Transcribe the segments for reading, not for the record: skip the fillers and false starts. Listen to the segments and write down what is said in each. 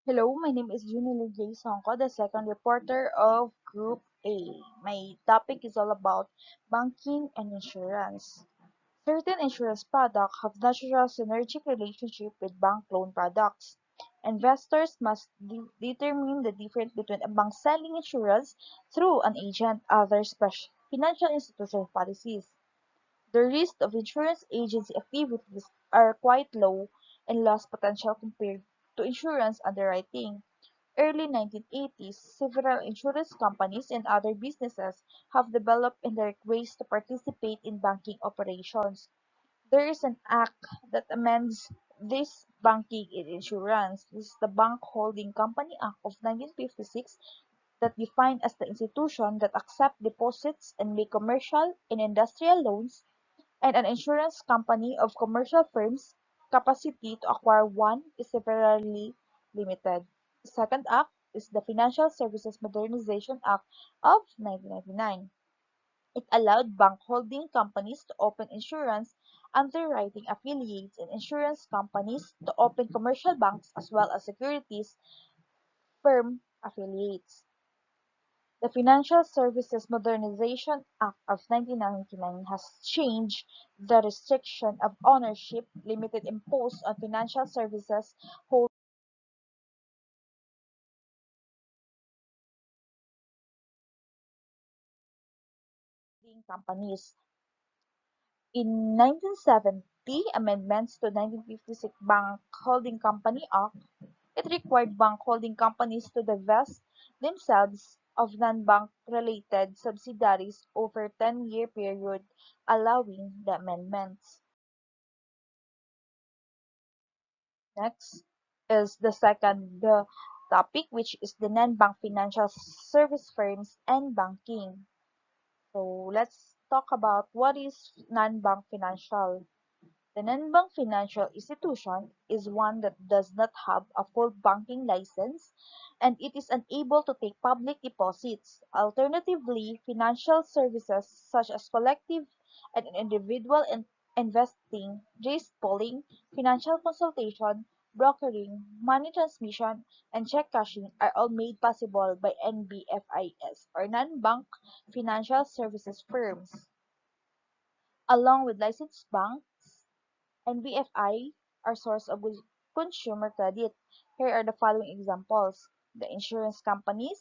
Hello, my name is Junile J. Songko, the second reporter of Group A. My topic is all about banking and insurance. Certain insurance products have natural synergistic relationship with bank loan products. Investors must determine the difference between a bank selling insurance through an agent, other special financial institution policies. The risk of insurance agency activities are quite low and loss potential compared to insurance underwriting. Early 1980s, several insurance companies and other businesses have developed indirect ways to participate in banking operations. There is an act that amends this banking and insurance. This is the Bank Holding Company Act of 1956 that defined as the institution that accept deposits and make commercial and industrial loans and an insurance company of commercial firms' capacity to acquire one is severely limited. The second act is the Financial Services Modernization Act of 1999. It allowed bank holding companies to open insurance underwriting affiliates and insurance companies to open commercial banks as well as securities firm affiliates. The Financial Services Modernization Act of 1999 has changed the restriction of ownership limited imposed on financial services holding companies. In 1970 amendments to 1956 Bank Holding Company Act, it required bank holding companies to divest themselves of non-bank related subsidiaries over a 10-year period, allowing the amendments. Next is the second topic, which is the non-bank financial service firms and banking. So let's talk about what is non-bank financial. The non-bank financial institution is one that does not have a full banking license and it is unable to take public deposits. Alternatively, financial services such as collective and individual investing, risk pooling, financial consultation, brokering, money transmission, and check cashing are all made possible by NBFIs or non-bank financial services firms. Along with licensed banks, NBFI are source of consumer credit. Here are the following examples: the insurance companies,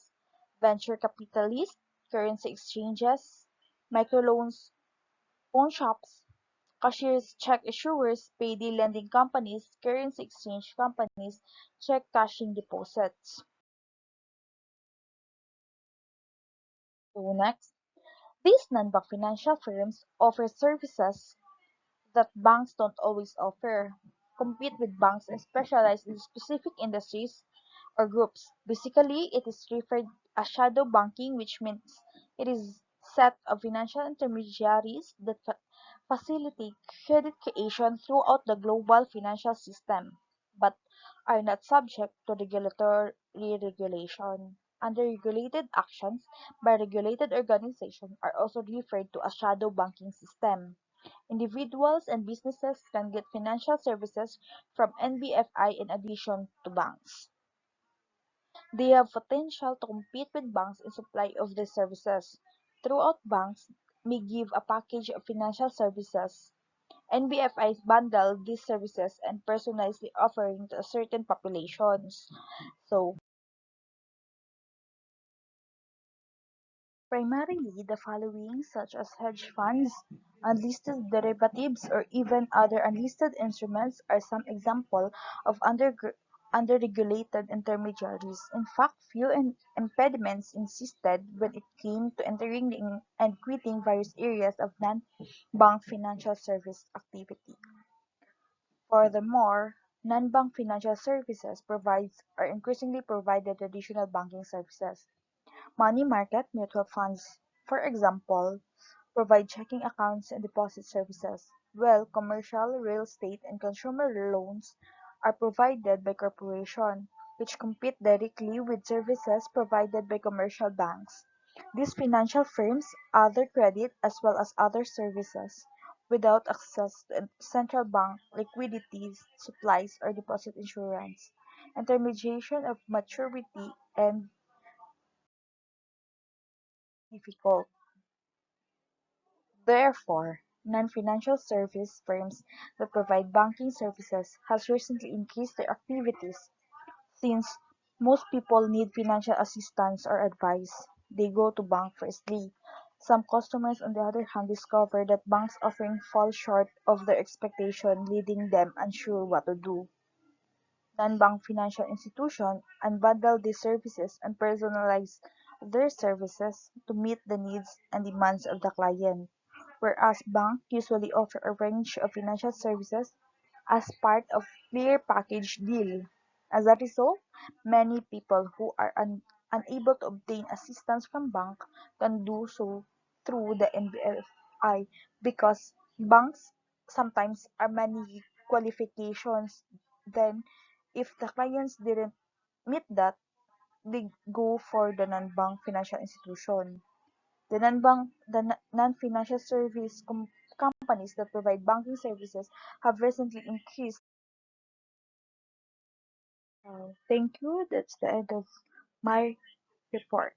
venture capitalists, currency exchanges, microloans, pawn shops, cashiers, check issuers, payday lending companies, currency exchange companies, check cashing deposits. So next, these non-bank financial firms offer services that banks don't always offer, compete with banks and specialize in specific industries or groups. Basically, it is referred as shadow banking, which means it is set of financial intermediaries that facilitate credit creation throughout the global financial system, but are not subject to regulatory regulation. Under-regulated actions by regulated organizations are also referred to as shadow banking system. Individuals and businesses can get financial services from NBFI in addition to banks. They have potential to compete with banks in supply of these services. Throughout banks may give a package of financial services. NBFIs bundle these services and personalized offering to certain populations. So, primarily the following, such as hedge funds, unlisted derivatives, or even other unlisted instruments, are some example of underregulated intermediaries. In fact, few impediments existed when it came to entering and quitting various areas of non-bank financial service activity. Furthermore, non-bank financial services provides are increasingly provided traditional banking services. Money market mutual funds, for example, provide checking accounts and deposit services, while commercial, real estate, and consumer loans are provided by corporations, which compete directly with services provided by commercial banks. These financial firms other credit as well as other services without access to central bank liquidity supplies or deposit insurance. intermediation of maturity, and difficult. Therefore, non-financial service firms that provide banking services has recently increased their activities. Since most people need financial assistance or advice, they go to bank firstly. Some customers, on the other hand, discover that banks offering fall short of their expectation, leaving them unsure what to do. Non-bank financial institutions unbundle these services and personalize their services to meet the needs and demands of the client, whereas banks usually offer a range of financial services as part of clear package deal. As a result, many people who are unable to obtain assistance from bank can do so through the NBFI because banks sometimes are many qualifications. Then, if the clients didn't meet that, they go for the non-bank financial institution. The non-financial service companies that provide banking services have recently increased. Thank you. That's the end of my report.